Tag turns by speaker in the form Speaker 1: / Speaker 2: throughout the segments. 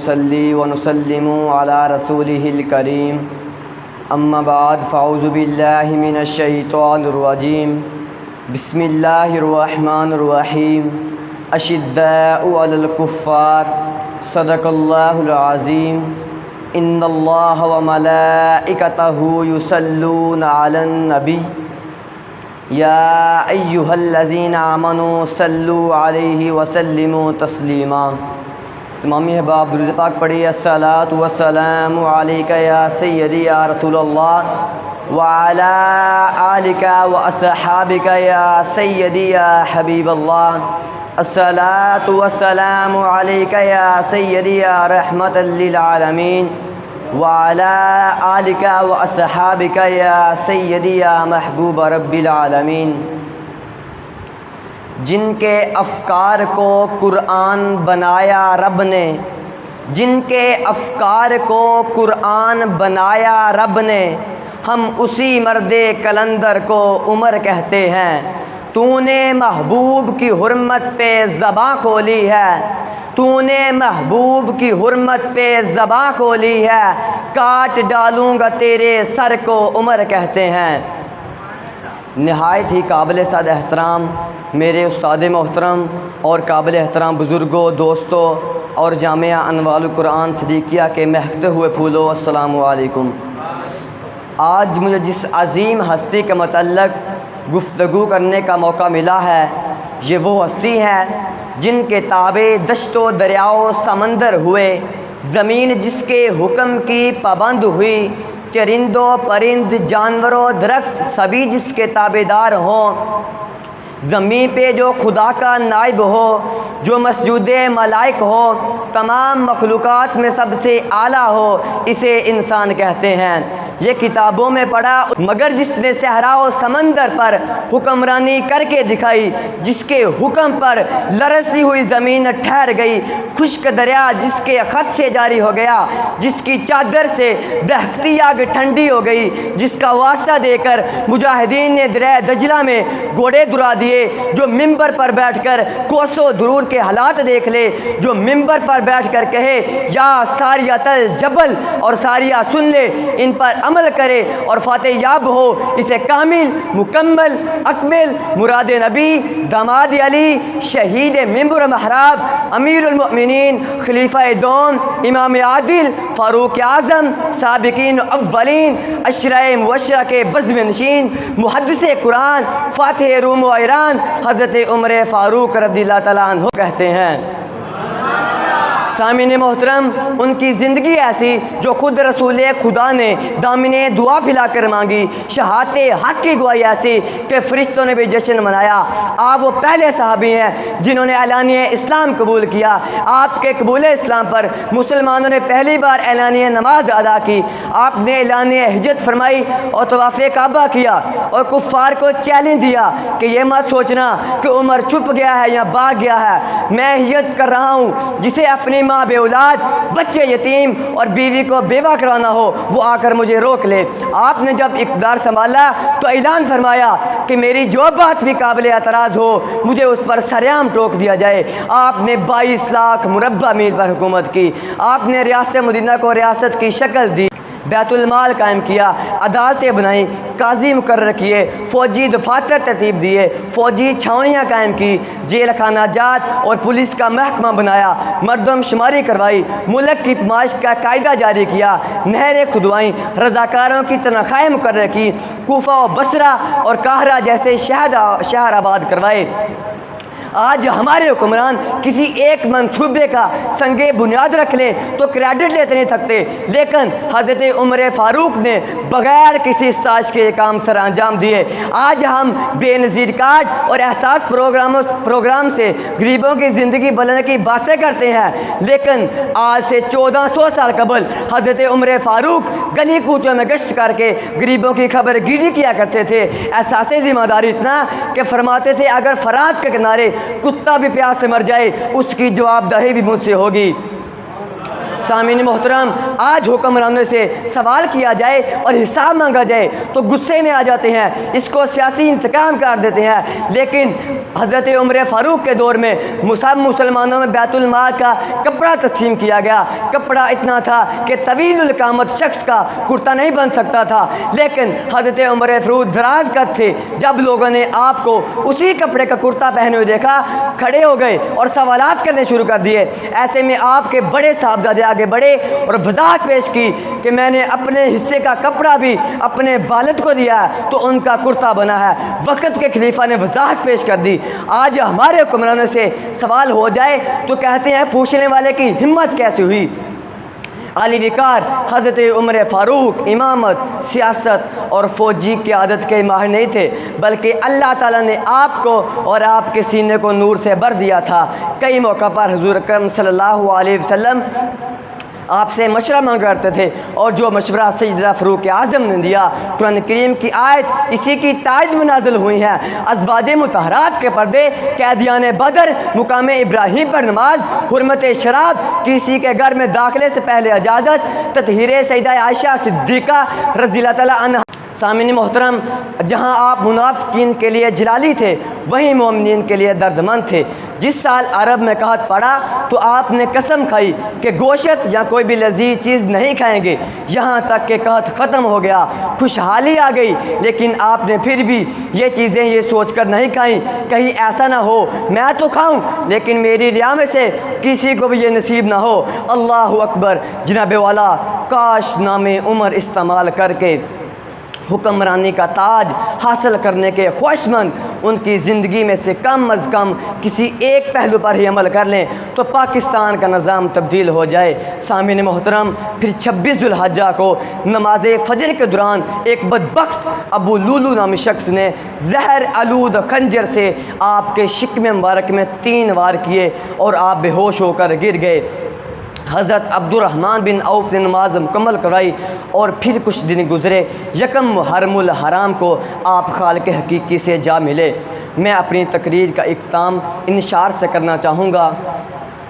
Speaker 1: ونصلي ونسلم على رسوله الكريم اما بعد فاعوذ بالله من الشيطان الرجيم بسم الله الرحمن الرحيم اشداء على الكفار صدق الله العظيم ان الله وملائكته يصلون على النبي یا ایھا الذین آمنوا صلوا علیہ وسلموا تسلیما۔ تمامی احباب درود پاک پڑھیے۔ الصلاۃ والسلام علیک یا سیدی یا رسول اللہ وعلی آلک واصحابک یا سیدی یا حبیب اللہ۔ الصلاۃ والسلام علیک یا سیدی یا رحمۃ للعالمین وعلی آلک واصحابک یا سیدی یا محبوب رب العالمین۔ جن کے افکار کو قرآن بنایا رب نے، جن کے افکار کو قرآن بنایا رب نے، ہم اسی مرد کلندر کو عمر کہتے ہیں۔ تو نے محبوب کی حرمت پہ زباں کھولی ہے، تو نے محبوب کی حرمت پہ زباں کھولی ہے، کاٹ ڈالوں گا تیرے سر کو عمر کہتے ہیں۔ نہایت ہی قابل صد احترام میرے استاد محترم اور قابل احترام بزرگوں، دوستوں اور جامعہ انوار القرآن صدیقیہ کے مہکتے ہوئے پھولوں، السلام علیکم۔ آج مجھے جس عظیم ہستی کے متعلق گفتگو کرنے کا موقع ملا ہے، یہ وہ ہستی ہے جن کے تابع دشت و دریاؤ سمندر ہوئے، زمین جس کے حکم کی پابند ہوئی، چرند و پرند جانور و درخت سبھی جس کے تابع دار ہوں، زمین پہ جو خدا کا نائب ہو، جو مسجود ملائک ہو، تمام مخلوقات میں سب سے اعلیٰ ہو، اسے انسان کہتے ہیں۔ یہ کتابوں میں پڑھا، مگر جس نے صحرا و سمندر پر حکمرانی کر کے دکھائی، جس کے حکم پر لرزی ہوئی زمین ٹھہر گئی، خشک دریا جس کے خط سے جاری ہو گیا، جس کی چادر سے دہکتی آگ ٹھنڈی ہو گئی، جس کا واسطہ دے کر مجاہدین نے دریا دجلہ میں گھوڑے درا دیے، جو ممبر پر بیٹھ کر کوسو درور کے حالات دیکھ لے، جو ممبر پر بیٹھ کر کہے یا ساریہ الجبل اور ساریہ سن لے، ان پر عمل کرے اور فاتح یاب ہو، اسے کامل، مکمل، اکمل، مراد نبی، داماد علی، شہید ممبر محراب، امیر المؤمنین، خلیفہ دوم، امام عادل، فاروق اعظم، سابقین اولین، عشرہ مبشرہ کے بزم نشین، محدث قرآن، فاتح روم و ایران، حضرت عمر فاروق رضی اللہ تعالیٰ عنہ کہتے ہیں۔ سامعین محترم، ان کی زندگی ایسی جو خود رسول خدا نے دامن دعا پھیلا کر مانگی، شہادت حق کی گواہی ایسی کہ فرشتوں نے بھی جشن منایا۔ آپ وہ پہلے صحابی ہیں جنہوں نے اعلانیہ اسلام قبول کیا۔ آپ کے قبول اسلام پر مسلمانوں نے پہلی بار اعلانیہ نماز ادا کی، آپ نے اعلانیہ ہجرت فرمائی اور طواف کعبہ کیا اور کفار کو چیلنج دیا کہ یہ مت سوچنا کہ عمر چھپ گیا ہے یا بھاگ گیا ہے، میں ہجرت کر رہا ہوں، جسے اپنی ماں بے اولاد، بچے یتیم اور بیوی کو بیوہ کرانا ہو وہ آ کر مجھے روک لے۔ آپ نے جب اقتدار سنبھالا تو اعلان فرمایا کہ میری جو بات بھی قابل اعتراض ہو مجھے اس پر سرعام ٹوک دیا جائے۔ آپ نے 22 لاکھ مربع میل پر حکومت کی، آپ نے ریاست مدینہ کو ریاست کی شکل دی، بیت المال قائم کیا، عدالتیں بنائیں، قاضی مقرر کیے، فوجی دفاتر ترتیب دیے، فوجی چھاؤنیاں قائم کی، جیل خانہ جات اور پولیس کا محکمہ بنایا، مردم شماری کروائی، ملک کی پیمائش کا قاعدہ جاری کیا، نہریں کھدوائیں، رضاکاروں کی تنخواہیں مقرر کی، کوفہ و بصرہ اور قاہرہ جیسے شہر آباد کروائے۔ آج ہمارے حکمران کسی ایک منصوبے کا سنگ بنیاد رکھ لیں تو کریڈٹ لیتے نہیں تھکتے، لیکن حضرت عمر فاروق نے بغیر کسی سازش کے کام سر انجام دیے۔ آج ہم بے نظیر کارڈ اور احساس پروگرام سے غریبوں کی زندگی بدلنے کی باتیں کرتے ہیں، لیکن آج سے 1400 سال قبل حضرت عمر فاروق گلی کوچوں میں گشت کر کے غریبوں کی خبر گیری کیا کرتے تھے۔ احساس ذمہ داری اتنا کہ فرماتے تھے اگر فرات کے کنارے کتا بھی پیاس سے مر جائے اس کی جواب دہی بھی مجھ سے ہوگی۔ سامعین محترم، آج حکمرانوں سے سوال کیا جائے اور حساب مانگا جائے تو غصے میں آ جاتے ہیں، اس کو سیاسی انتقام قرار دیتے ہیں، لیکن حضرت عمر فاروق کے دور میں سب مسلمانوں میں بیت المال کا کپڑا تقسیم کیا گیا۔ کپڑا اتنا تھا کہ طویل القامت شخص کا کرتا نہیں بن سکتا تھا، لیکن حضرت عمر فاروق دراز قد تھے۔ جب لوگوں نے آپ کو اسی کپڑے کا کرتا پہنے ہوئے دیکھا، کھڑے ہو گئے اور سوالات کرنے شروع کر دیے۔ ایسے میں آپ کے بڑے صاحبزادے آگے بڑھے اور وضاحت پیش کی کہ میں نے اپنے حصے کا کپڑا بھی اپنے والد کو دیا ہے تو ان کا کرتا بنا ہے۔ وقت کے خلیفہ نے وضاحت پیش کر دی۔ آج ہمارے حکمرانوں سے سوال ہو جائے تو کہتے ہیں پوچھنے والے کی ہمت کیسے ہوئی۔ عالی وقار حضرت عمر فاروق امامت، سیاست اور فوجی قیادت کے ماہر نہیں تھے، بلکہ اللہ تعالیٰ نے آپ کو اور آپ کے سینے کو نور سے بھر دیا تھا۔ کئی موقع پر حضور اکرم صلی اللہ علیہ وسلم آپ سے مشورہ مانگا کرتے تھے، اور جو مشورہ سیدنا فاروق اعظم نے دیا، قرآن کریم کی آیت اسی کی تائید میں نازل ہوئی ہے۔ ازواج مطہرات کے پردے، قیدیان بدر، مقام ابراہیم پر نماز، حرمت شراب، کسی کے گھر میں داخلے سے پہلے اجازت، تطہیر سیدہ عائشہ صدیقہ رضی اللہ تعالیٰ عنہ۔ سامعین محترم، جہاں آپ منافقین کے لیے جلالی تھے، وہیں مومنین کے لیے دردمند تھے۔ جس سال عرب میں قحط پڑا تو آپ نے قسم کھائی کہ گوشت یا کوئی بھی لذیذ چیز نہیں کھائیں گے، یہاں تک کہ قحط ختم ہو گیا، خوشحالی آ گئی، لیکن آپ نے پھر بھی یہ چیزیں یہ سوچ کر نہیں کھائیں کہیں ایسا نہ ہو میں تو کھاؤں لیکن میری ریا میں سے کسی کو بھی یہ نصیب نہ ہو۔ اللہ اکبر۔ جناب والا، کاش نام عمر استعمال کر کے حکمرانی کا تاج حاصل کرنے کے خواہشمند ان کی زندگی میں سے کم از کم کسی ایک پہلو پر ہی عمل کر لیں تو پاکستان کا نظام تبدیل ہو جائے۔ سامعین محترم، پھر 26 ذو الحجہ کو نماز فجر کے دوران ایک بدبخت ابو لولو نامی شخص نے زہر آلود خنجر سے آپ کے شکم مبارک میں 3 وار کیے اور آپ بے ہوش ہو کر گر گئے۔ حضرت عبد الرحمن بن عوف نے نماز مکمل کرائی اور پھر کچھ دن گزرے۔ یکم محرم الحرام کو آپ خالق حقیقی سے جا ملے۔ میں اپنی تقریر کا اختتام ان اشعار سے کرنا چاہوں گا۔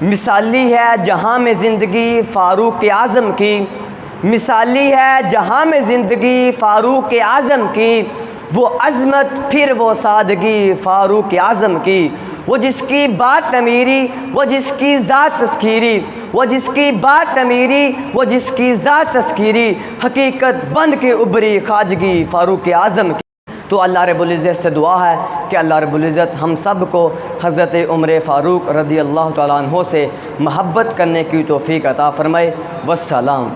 Speaker 1: مثالی ہے جہاں میں زندگی فاروق اعظم کی، مثالی ہے جہاں میں زندگی فاروق اعظم کی، وہ عظمت پھر وہ سادگی فاروق اعظم کی، وہ جس کی بات امیری وہ جس کی ذات تذکیری، وہ جس کی بات امیری وہ جس کی ذات تذکیری، حقیقت بند کے ابری خواجگی فاروق اعظم کی۔ تو اللہ رب العزت سے دعا ہے کہ اللہ رب العزت ہم سب کو حضرت عمر فاروق رضی اللہ تعالیٰ عنہ سے محبت کرنے کی توفیق عطا فرمائے۔ والسلام۔